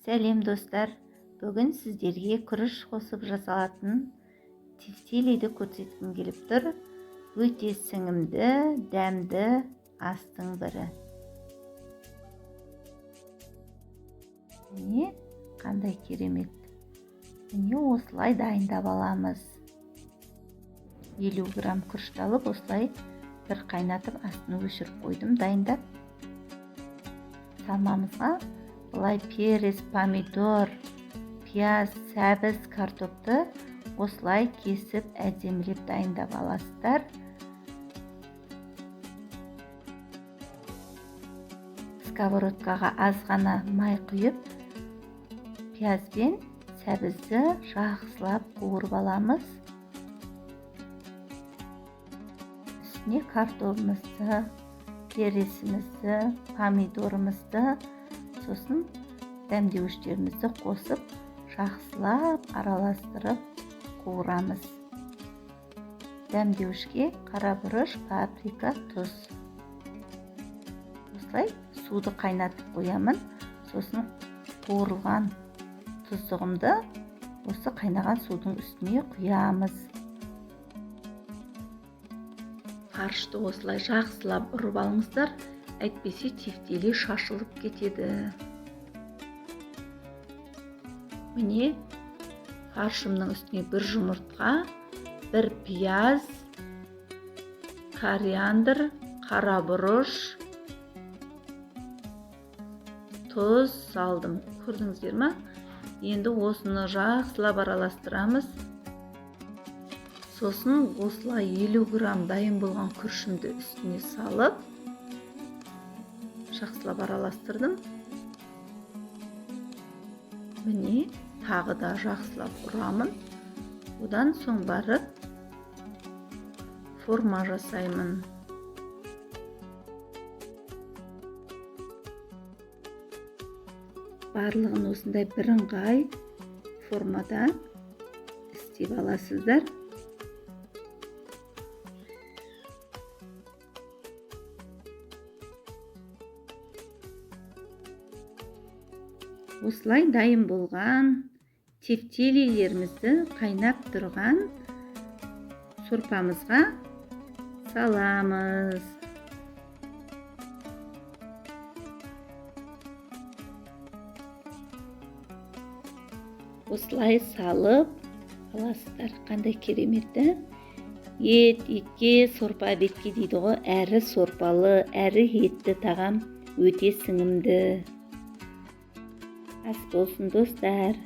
Сәлем достар, бүгін сіздерге күріш қосып жасалатын тефтелиді көрсеткім келіп тұр. Өте сіңімді, дәмді астың бірі. Міне қандай керемет. Міне осылай дайындап аламыз. 50 грамм күрішті алып, осылай бір қайнатып астын өшіріп қойдым, дайындап. Салмамызға былай перец, помидор, пияз, сәбіз, картопты осылай кесіп әдемілеп дайындап аласыздар. Сковородкаға аз ғана май құйып, пияз бен сәбізді жақсылап қуырып аламыз. Үстіне картопымызды, перецімізді, помидорымызды, сосын дәмдеуіштерімізді қосып, жақсылап араластырып қуырамыз. Дәмдеуішке қара бұрыш, паприка, тұз. Осылай суды қайнатып қоямын. Сосын қуырылған тұздығымды осы қайнаған судың үстіне құямыз. Фаршты осылай жақсылап ұрып алыңыздар, әйтпесе тефтели шашылып кетеді. Міне фаршымның үстіне бір жұмыртқа, бір пияз, кориандр, қара бұрыш, тұз салдым. Көрдіңіздер ме? Енді осыны жақсылап араластырамыз. Сосын осылай 50 грамм дайын болған күрішімді үстіне салып, жақсылап араластырдым. Міне тағы да жақсылап ұрамын. Одан соң барып форма жасаймын. Барлығын осындай бірыңғай формада істеп аласыздар. Осылай дайын болған тефтелилерімізді қайнап тұрған сорпамызға саламыз. Осылай салып аласыздар. Қандай кереметті. Етке, сорпа бетке дейді ғой. Әрі сорпалы, әрі етті тағам, өте сіңімді. Ас болсын достар.